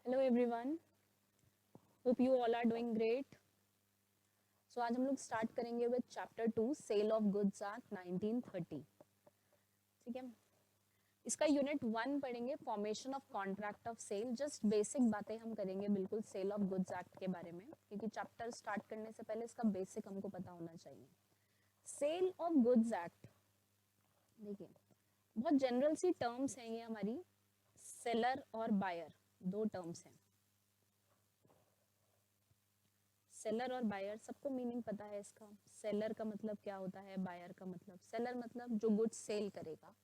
Hello everyone, hope you all are doing great. So आज हम लोग स्टार्ट करेंगे with chapter 2 sale of goods act 1930। ठीक है, इसका यूनिट 1 पढ़ेंगे, formation of contract of sale. Just basic बातें हम करेंगे बिल्कुल सेल ऑफ गुड्स एक्ट के बारे में, क्योंकि चैप्टर स्टार्ट करने से पहले इसका बेसिक हमको पता होना चाहिए। सेल ऑफ गुड्स एक्ट, देखिए बहुत जनरल सी टर्म्स हैं ये हमारी। सेलर और बायर दो टर्म्स हैं। सेलर और बायर सबको मीनिंग पता है इसका। सेलर का मतलब क्या होता है, बायर का मतलब, सेलर मतलब जो गुड्स सेल करेगा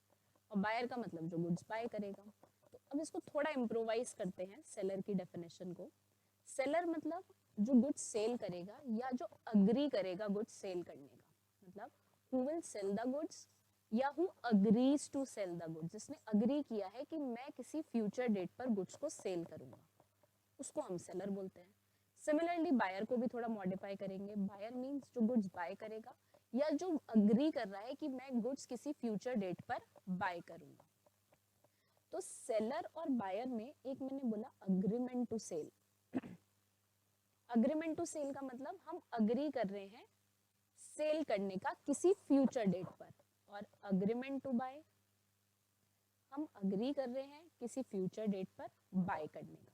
और बायर का मतलब जो गुड्स बाय करेगा। तो अब इसको थोड़ा इम्प्रोवाइज करते हैं सेलर की डेफिनेशन को। सेलर मतलब जो गुड्स सेल करेगा या जो अग्री करेगा गुड्स सेल करने का, मतलब who will sell the goods या who agrees to sell the goods, जिसने अग्री किया है कि मैं किसी फ्यूचर डेट पर गुड्स को सेल करूंगा, उसको हम सेलर बोलते हैं। सिमिलरली बायर को भी थोड़ा मॉडिफाई करेंगे। बायर मींस जो गुड्स बाय करेगा या जो अग्री कर रहा है कि मैं गुड्स किसी फ्यूचर डेट पर बाय करूंगा। तो सेलर और बायर में एक मैंने बोला agreement to sell. Agreement to sell का मतलब हम अग्री कर रहे हैं सेल करने का किसी फ्यूचर डेट पर, और अग्रीमेंट टू बाय हम अग्री कर रहे हैं किसी फ्यूचर डेट पर बाय करने का।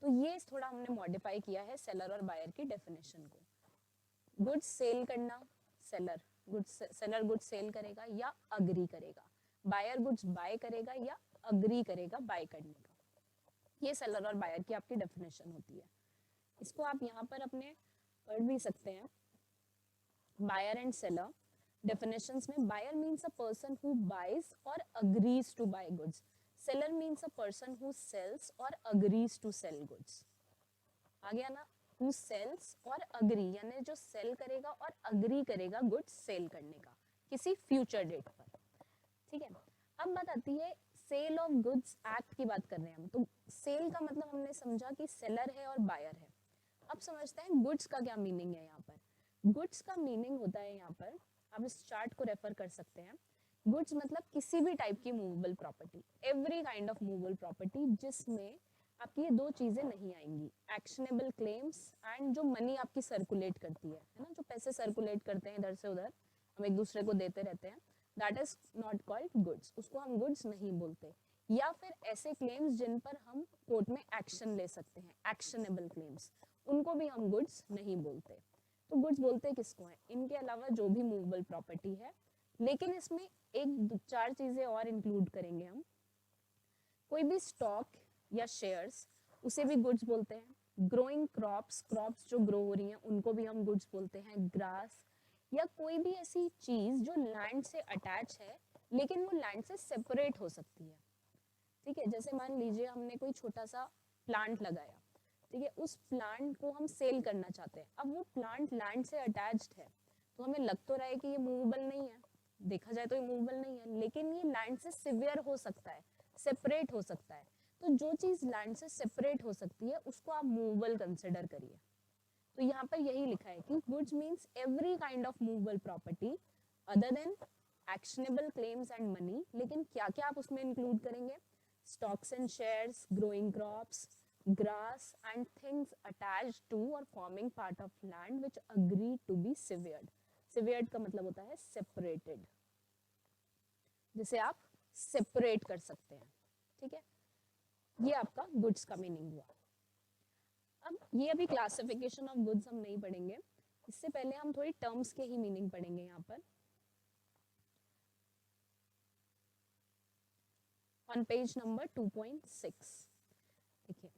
तो ये थोड़ा हमने मॉडिफाई किया है सेलर और बायर की डेफिनेशन को। गुड्स सेल करना, सेलर गुड्स सेल करेगा या अग्री करेगा, बायर गुड्स बाय करेगा या अग्री करेगा बाय करने का। ये सेलर और बायर की आपकी डेफिनेशन होती है। इसको आप यहाँ पर अपने पढ़ भी सकते हैं। बायर एंड सेलर definitions में, buyer means a person who buys or agrees to buy goods. Seller means a person who sells or agrees to sell goods. आ गया ना, who sells और agree, यानी जो सेल करेगा और अग्री करेगा goods sale करने का किसी फ्यूचर डेट पर। ठीक है, अब बात आती है सेल ऑफ गुड्स एक्ट की बात कर रहे हैं हम। तो सेल का मतलब हमने समझा कि सेलर है और बायर है। अब समझते हैं गुड्स का क्या मीनिंग है यहाँ पर। गुड्स का मीनिंग होता है यहाँ पर, आप इस चार्ट को रेफर कर सकते हैं। गुड्स मतलब किसी भी टाइप की movable property, every kind of movable property जिसमें आपकी ये दो चीजें नहीं आएंगी, एक्शनेबल क्लेम्स एंड जो मनी आपकी सर्कुलेट करती है ना, जो पैसे सर्कुलेट करते हैं इधर से उधर, हम एक दूसरे को देते रहते हैं, that is not called goods, उसको हम गुड्स नहीं बोलते। या फिर ऐसे क्लेम्स जिन पर हम कोर्ट में एक्शन ले सकते हैं, एक्शनेबल क्लेम्स, उनको भी हम गुड्स नहीं बोलते। तो गुड्स बोलते किसको हैं, इनके अलावा जो भी मूवेबल प्रॉपर्टी है। लेकिन इसमें एक चार चीजें और इंक्लूड करेंगे हम। कोई भी स्टॉक या शेयर्स, उसे भी गुड्स बोलते हैं। ग्रोइंग क्रॉप्स, क्रॉप्स जो ग्रो हो रही हैं उनको भी हम गुड्स बोलते हैं। ग्रास या कोई भी ऐसी चीज जो लैंड से अटैच है लेकिन वो लैंड से सेपरेट हो सकती है। ठीक है, जैसे मान लीजिए हमने कोई छोटा सा प्लांट लगाया, ठीक है, उस प्लांट को हम सेल करना चाहते हैं। अब वो प्लांट लैंड से अटैच्ड है, तो हमें लग तो रहा है कि ये मूवेबल नहीं है, देखा जाए तो ये मूवेबल नहीं है, लेकिन ये लैंड से सिवियर हो सकता है, सेपरेट हो सकता है। तो जो चीज लैंड से सेपरेट हो सकती है उसको आप मूवेबल कंसिडर करिए। तो यहाँ पर यही लिखा है कि goods means every kind of movable property other than actionable claims and money. लेकिन क्या क्या आप उसमें इंक्लूड करेंगे, stocks and shares, growing crops, grass and things attached to or forming part of land which agree to be severed. Severed का मतलब होता है separated, जिसे आप separate कर सकते हैं। ठीक है, ये आपका goods का मीनिंग हुआ। अब ये अभी क्लासिफिकेशन ऑफ गुड्स हम नहीं पढ़ेंगे, इससे पहले हम थोड़ी टर्म्स के ही मीनिंग पढ़ेंगे यहाँ पर। ऑन पेज नंबर 2.6 देखिए,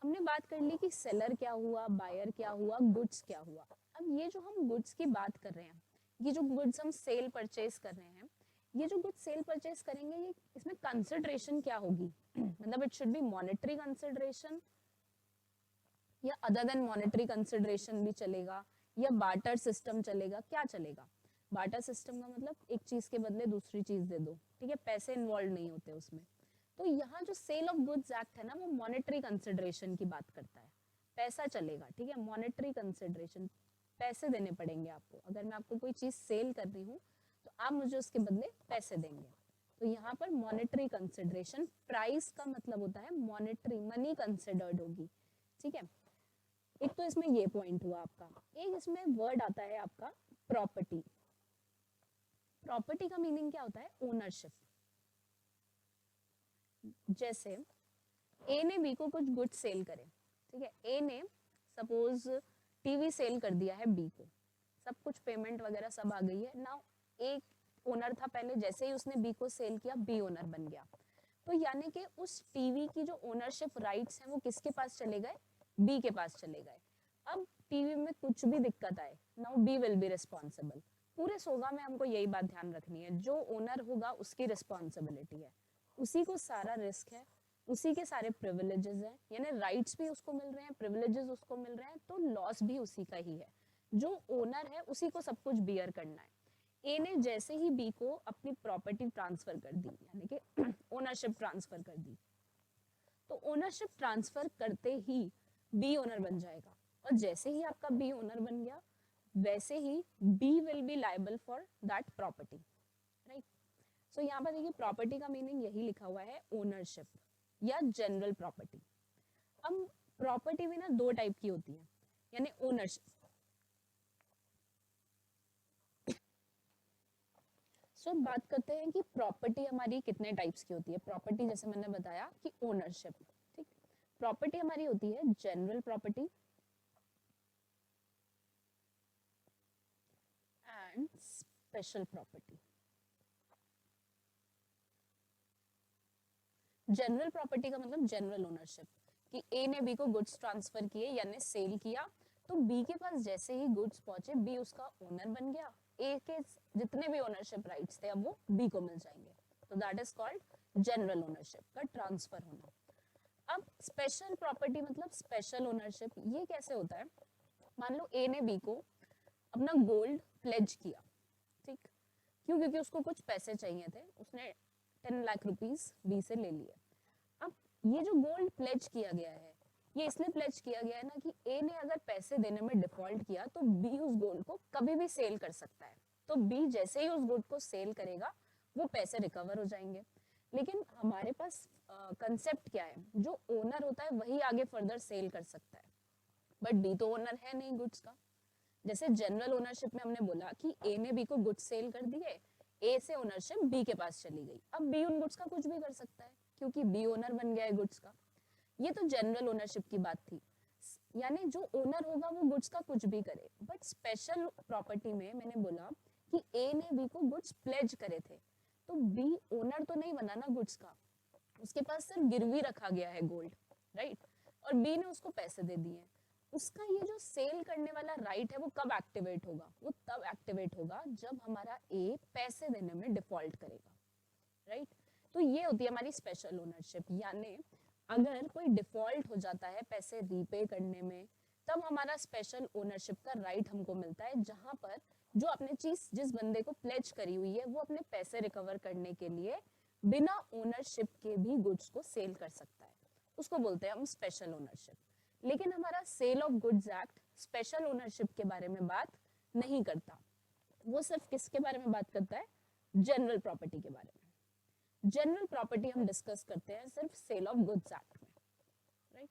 हमने बात कर ली कि सेलर क्या हुआ, बायर क्या हुआ, गुड्स क्या हुआ। अब ये जो हम गुड्स की बात कर रहे हैं, ये जो गुड्स हम सेल परचेज कर रहे हैं, ये जो गुड्स सेल परचेज करेंगे, ये इसमें कंसिडरेशन क्या होगी मतलब it should be monetary consideration या अदर देन मॉनेटरी कंसिडरेशन भी चलेगा, या बार्टर सिस्टम चलेगा, क्या चलेगा। बार्टर सिस्टम का मतलब एक चीज के बदले दूसरी चीज दे दो, ठीक है, पैसे इन्वॉल्व नहीं होते उसमें। तो यहाँ जो सेल ऑफ गुड्स एक्ट है ना, वो मॉनेटरी कंसिडरेशन की बात करता है, पैसा चलेगा। ठीक है, मॉनेटरी कंसिडरेशन, पैसे देने पड़ेंगे आपको। अगर मैं आपको कोई चीज सेल कर रही हूँ तो आप मुझे उसके बदले पैसे देंगे। तो यहाँ पर मॉनेटरी कंसिडरेशन, प्राइस का मतलब होता है मॉनेटरी, मनी कंसिडर्ड होगी, ठीक है। एक तो इसमें ये पॉइंट हुआ आपका। एक इसमें वर्ड आता है आपका प्रॉपर्टी। प्रॉपर्टी का मीनिंग क्या होता है? ओनरशिप। जैसे ए ने बी को कुछ गुड्स सेल करे, ठीक है। ए ने सपोज टीवी सेल कर दिया है बी को, सब कुछ पेमेंट वगैरह सब आ गई है। नाउ एक ओनर था पहले, जैसे ही उसने बी को सेल किया बी ओनर बन गया। तो यानी कि उस टीवी की जो ओनरशिप राइट्स हैं वो किसके पास चले गए? बी के पास चले गए। अब टीवी में कुछ भी दिक्कत आए, now we will be responsible. पूरे सोगा में हमको यही बात ध्यान रखनी है, जो ओनर होगा उसकी रिस्पॉन्सिबिलिटी है, उसी को सारा रिस्क है, उसी के सारे प्रिविलेजेस हैं, यानी राइट्स भी उसको मिल रहे हैं, प्रिविलेजेस उसको मिल रहे हैं, तो लॉस भी उसी का ही है। जो ओनर है उसी को सब कुछ बियर करना है। ए ने जैसे ही बी को अपनी प्रॉपर्टी ट्रांसफर कर दी, यानी कि ओनरशिप ट्रांसफर कर दी, तो ओनरशिप ट्रांसफर करते ही बी ओनर बन जाएगा। और जैसे ही आपका बी ओनर बन गया, वैसे ही B will be liable for that property, right. So यहाँ पर देखिए प्रॉपर्टी का मीनिंग यही लिखा हुआ है, ओनरशिप या जनरल प्रॉपर्टी। अब प्रॉपर्टी भी ना दो टाइप की होती है, यानी ओनरशिप। सो बात करते हैं कि प्रॉपर्टी हमारी कितने टाइप्स की होती है। प्रॉपर्टी जैसे मैंने बताया कि ओनरशिप, ठीक। प्रॉपर्टी हमारी होती है general property and special property. General property का मतलब जनरल ओनरशिप, कि ए ने बी को गुड्स ट्रांसफर किए यानी सेल किया, तो बी के पास जैसे ही गुड्स पहुंचे बी उसका ओनर बन गया, ए के जितने भी ओनरशिप राइट्स थे अब वो बी को मिल जाएंगे। तो that is called general ownership का ट्रांसफर होना। अब स्पेशल प्रॉपर्टी मतलब स्पेशल ओनरशिप, ये कैसे होता है? मान लो ए ने बी को अपना गोल्ड प्लेज किया, ठीक, क्यों? क्योंकि उसको कुछ पैसे चाहिए थे, उसने 10 लाख रुपीस बी से ले लिए। अब ये जो गोल्ड प्लेज किया गया है, ये इसलिए प्लेज किया गया है ना कि ए ने अगर पैसे देने में डिफॉल्ट किया तो बी उस गोल्ड को कभी भी सेल कर सकता है। तो बी जैसे ही उस गोल्ड को सेल करेगा वो पैसे रिकवर हो जाएंगे। लेकिन हमारे पास कंसेप्ट क्या है? जो ओनर होता है वही आगे फर्दर सेल कर सकता है, बट बी तो ओनर है नहीं गुड्स का। जैसे जनरल ओनरशिप में हमने बोला कि ए ने बी को गुड्स सेल कर दिए, ए से ओनरशिप बी के पास चली गई, अब बी उन गुड्स का कुछ भी कर सकता है क्योंकि बी ओनर बन गया है गुड्स का। ये तो जनरल ओनरशिप की बात थी, यानी जो ओनर होगा वो गुड्स का कुछ भी करे। बट स्पेशल प्रॉपर्टी में मैंने बोला कि ए ने बी को गुड्स प्लेज करे थे, तो बी ओनर तो नहीं बना ना गुड्स का, उसके पास सिर्फ गिरवी रखा गया है गोल्ड, राइट, और बी ने उसको पैसे दे दिए। उसका ये जो सेल करने वाला राइट है वो कब एक्टिवेट होगा? वो तब एक्टिवेट होगा जब हमारा ए पैसे देने में डिफॉल्ट करेगा, राइट। तो ये होती है हमारी स्पेशल ओनरशिप, यानी अगर कोई डिफॉल्ट हो जाता है पैसे रीपे करने में, तब हमारा स्पेशल ओनरशिप का राइट हमको मिलता है, जहां पर जो अपने चीज जिस बंदे को प्लेज करी हुई है वो अपने पैसे रिकवर करने के लिए बिना ओनरशिप के भी गुड्स को सेल कर सकता है, उसको बोलते हैं हम स्पेशल ओनरशिप। लेकिन हमारा sale of goods act special ownership के बारे में बात नहीं करता, वो सिर्फ किसके बारे में बात करता है? जनरल प्रॉपर्टी के बारे में। जनरल प्रॉपर्टी हम डिस्कस करते हैं सिर्फ सेल ऑफ गुड्स एक्ट में, राइट।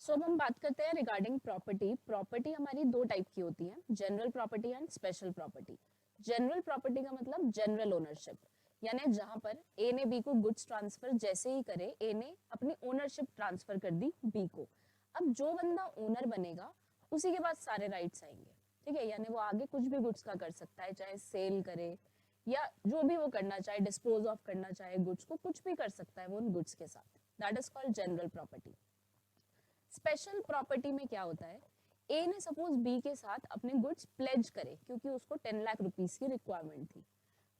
सो अब हम बात करते हैं रिगार्डिंग प्रॉपर्टी। प्रॉपर्टी हमारी दो टाइप की होती है, general property and special property. General property का मतलब जनरल ओनरशिप, यानी जहां पर ए ने बी को गुड्स ट्रांसफर जैसे ही करे, ए ने अपनी ओनरशिप ट्रांसफर कर दी बी को। अब जो बंदा ओनर बनेगा उसी के पास सारे राइट्स आएंगे, ठीक है, यानी वो आगे कुछ भी गुड्स का कर सकता है, चाहे सेल करे या जो भी वो करना चाहे, डिस्पोज ऑफ करना चाहे गुड्स को, कुछ भी कर सकता है वो उन गुड्स के साथ। That is called general property. Special property में क्या होता है? ए ने सपोज बी के साथ अपने गुड्स प्लेज करे क्योंकि उसको 10 लाख रुपीस की रिक्वायरमेंट थी।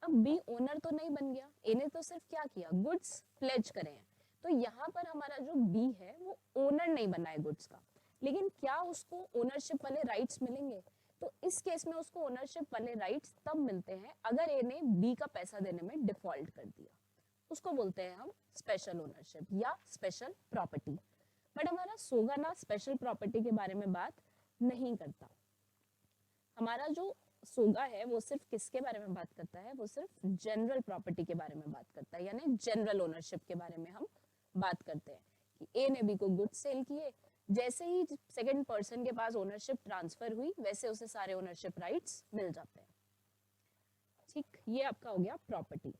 अब बी ओनर तो नहीं बन गया, ए ने तो सिर्फ क्या किया? गुड्स प्लेज करे हैं। तो यहाँ पर हमारा जो बी है वो ओनर नहीं बना है गुड्स का, लेकिन क्या उसको ओनरशिप वाले राइट्स मिलेंगे? तो इस केस में उसको ओनरशिप वाले राइट्स तब मिलते हैं अगर ए ने बी का पैसा देने में डिफॉल्ट कर दिया, उसको बोलते हैं हम स्पेशल ओनरशिप या स्पेशल प्रॉपर्टी। बट हमारा सोगा ना स्पेशल प्रॉपर्टी के बारे में बात नहीं करता। हमारा जो सोगा है वो सिर्फ किसके बारे में बात करता है, वो सिर्फ जनरल प्रॉपर्टी के बारे में बात करता है, यानी जनरल ओनरशिप के बारे में हम बात करते हैं कि ए ने बी को गुड्स सेल किए, जैसे ही सेकंड पर्सन के पास ओनरशिप ट्रांसफर हुई वैसे उसे सारे ओनरशिप राइट्स मिल जाते हैं। ठीक, ये आपका हो गया प्रॉपर्टी।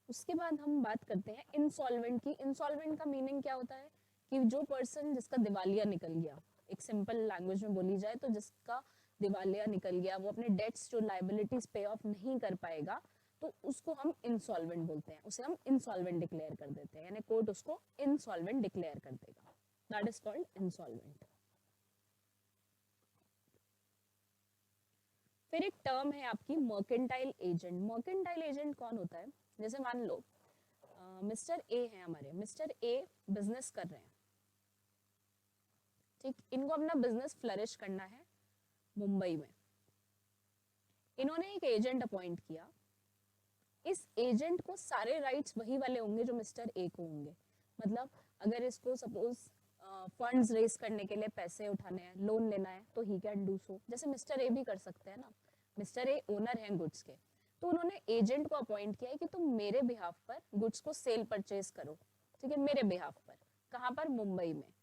उसके बाद हम बात करते हैं इंसॉल्वेंट की। इंसॉल्वेंट का मीनिंग क्या होता है कि जो पर्सन जिसका दिवालिया निकल गया, एक सिंपल लैंग्वेज में बोली जाए तो जिसका दिवालिया निकल गया, वो अपने डेट्स जो लायबिलिटीज पे ऑफ नहीं कर पाएगा, तो उसको हम इंसॉल्वेंट बोलते हैं, उसे हम इंसॉल्वेंट डिक्लेयर कर देते हैं, यानी कोर्ट उसको इंसॉल्वेंट डिक्लेयर कर देगा, दैट इज कॉल्ड इंसॉल्वेंट। फिर एक टर्म है आपकी मर्केंटाइल एजेंट। मर्केंटाइल एजेंट कौन होता है? जैसे मान लो मिस्टर ए है हमारे, मिस्टर ए बिजनेस कर रहे हैं, ठीक, इनको अपना बिजनेस फ्लरिश करना है मुंबई में। इन्होंने एक एजेंट अपॉइंट किया, इस एजेंट को सारे राइट्स वही वाले होंगे जो मिस्टर ए को होंगे। मतलब अगर इसको सपोज फंड्स रेज करने के लिए पैसे उठाने हैं, लोन लेना है, तो ही कैन डू सो, जैसे मिस्टर ए भी कर सकते हैं ना। मिस्टर ए ओनर हैं गुड्स के, तो उन्होंने एजेंट को अपॉइंट किया है कि तुम मेरे बिहाफ पर गुड्स को सेल परचेज करो, ठीक है, मेरे बिहाफ पर। कहाँ पर? मुंबई में।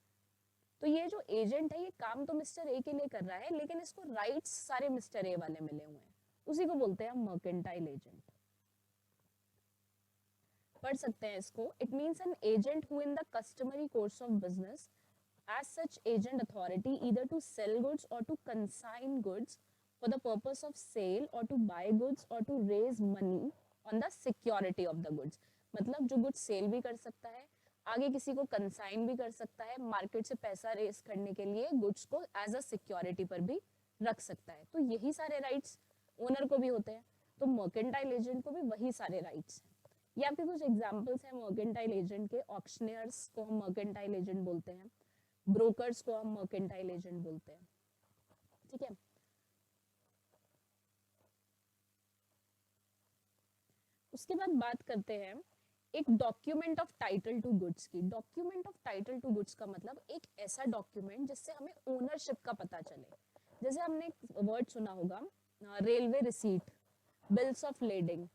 तो ये जो एजेंट है ये काम तो मिस्टर ए के लिए कर रहा है, लेकिन इसको राइट्स सारे मिस्टर ए वाले मिले हुए हैं, उसी को बोलते हैं मर्केंटाइल एजेंट। पढ़ सकते हैं इसको। It means an agent who in the customary course of business as such agent authority either to sell goods or to consign goods for the purpose of sale or to buy goods or to raise money on the security of the goods। मतलब जो goods sale भी कर सकता है, आगे किसी को consign भी कर सकता है, मार्केट से पैसा रेस करने के लिए गुड्स को एज अ सिक्योरिटी पर भी रख सकता है। तो यही सारे राइट्स ओनर को भी होते हैं, तो मर्केंटाइल एजेंट को भी वही सारे राइट्स हैं। ये आपके कुछ एग्जांपल्स हैं मर्केंटाइल एजेंट के। ऑक्शनियर्स को हम मर्केंटाइल एजेंट बोलते हैं, ब्रोकर्स को हम मर्केंटाइल एजेंट बोलते हैं, ठीक है। उसके बाद बात करते हैं एक document of title to goods की। Document of title to goods का मतलब एक ऐसा डॉक्यूमेंट जिससे हमें ओनरशिप का पता चले। जैसे हमने एक वर्ड सुना होगा railway receipt, bills of lading,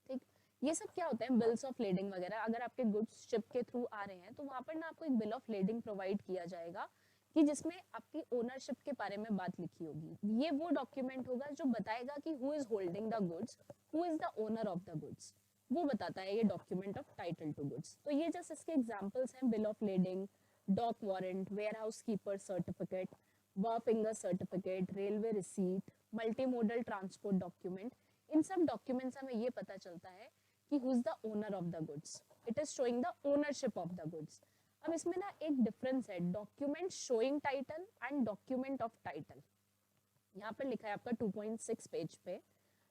ठीक, ये सब क्या होते हैं? बिल्स ऑफ लेडिंग वगैरह। अगर आपके गुड्स शिप के थ्रू आ रहे हैं तो वहां पर ना आपको एक बिल ऑफ लेडिंग प्रोवाइड किया जाएगा कि जिसमें आपकी ओनरशिप के बारे में बात लिखी होगी। ये वो डॉक्यूमेंट होगा जो बताएगा कि who is holding the goods, who is the owner of the goods, वो बताता है ये document of title to goods. तो ये जस्ट इसके एग्जांपल्स हैं, bill of lading, dock warrant, warehouse keeper certificate, wharfinger certificate, railway receipt, multi modal transport document. इन सब डॉक्यूमेंट्स हमें ये पता चलता है कि who is the owner of the goods, it is showing the ownership of the goods. अब इसमें ना एक डिफरेंस है, document showing title and document of title. यहाँ पर लिखा है आपका 2.6 पेज पे।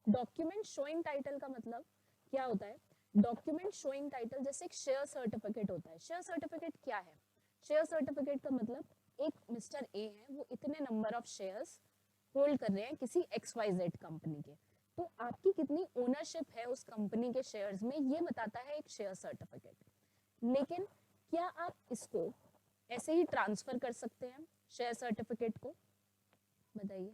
डॉक्यूमेंट शोइंग टाइटल का मतलब क्या होता है? डॉक्यूमेंट शोइंग टाइटल जैसे एक शेयर सर्टिफिकेट होता है। शेयर सर्टिफिकेट क्या है? शेयर सर्टिफिकेट का मतलब एक मिस्टर ए है, वो इतने नंबर ऑफ शेयर्स होल्ड कर रहे हैं किसी XYZ कंपनी के, तो आपकी कितनी ओनरशिप है उस कंपनी के शेयर्स में, ये बताता है एक शेयर सर्टिफिकेट। लेकिन क्या आप इसको ऐसे ही ट्रांसफर कर सकते हैं शेयर सर्टिफिकेट को? बताइए,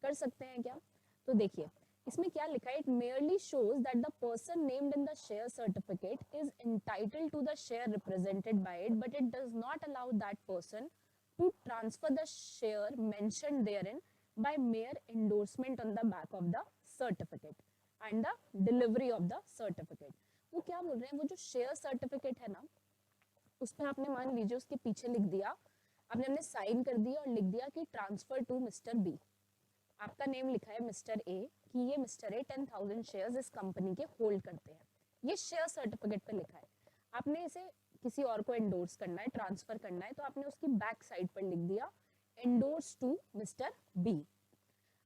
कर सकते हैं क्या? तो देखिए इसमें क्या लिखा है, it merely shows that the person named in the share certificate is entitled to the share represented by it, but it does not allow that person to transfer the share mentioned therein by mere endorsement on the back of the certificate and the delivery of the certificate। वो क्या बोल रहे हैं, वो जो share certificate है ना, उसमें आपने मान लीजिए उसके पीछे लिख दिया, आपने साइन कर दिया और लिख दिया कि ट्रांसफर टू मिस्टर बी। आपका नेम लिखा है मिस्टर ए कि ये मिस्टर ए 10,000 शेयर्स इस कंपनी के होल्ड करते हैं, ये शेयर सर्टिफिकेट पे लिखा है। आपने इसे किसी और को एंडोर्स करना है, ट्रांसफर करना है, तो आपने उसकी बैक साइड पर लिख दिया एंडोर्स टू मिस्टर बी।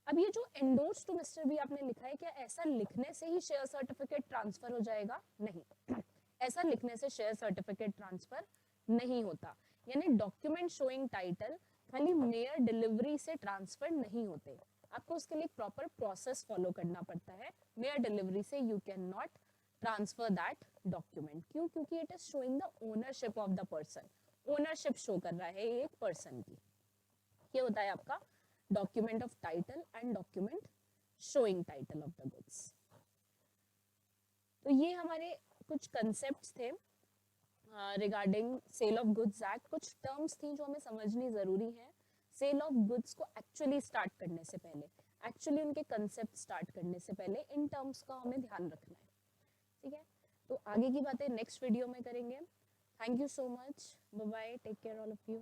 अब ये जो एंडोर्स टू मिस्टर बी आपने लिखा है, क्या ऐसा लिखने से ही शेयर सर्टिफिकेट ट्रांसफर हो जाएगा? नहीं, ऐसा लिखने से शेयर सर्टिफिकेट ट्रांसफर नहीं होता। यानी डॉक्यूमेंट शोइंग टाइटल खाली मेयर डिलीवरी से ट्रांसफर नहीं होते, आपको उसके लिए प्रॉपर प्रोसेस फॉलो करना पड़ता है। मेयर डिलीवरी से you can not transfer that document. क्यों? क्योंकि it is showing the ownership of the person, ownership show कर रहा है एक पर्सन की। ये होता है आपका document of title and document showing title of the goods. तो ये हमारे कुछ कंसेप्ट्स थे regarding sale of goods act. कुछ टर्म्स थी जो हमें समझनी जरूरी है सेल ऑफ गुड्स को एक्चुअली स्टार्ट करने से पहले, एक्चुअली उनके कंसेप्ट स्टार्ट करने से पहले इन टर्म्स का हमें ध्यान रखना है. ठीक है, तो आगे की बातें नेक्स्ट वीडियो में करेंगे. Thank you so much, bye bye, take care all of you.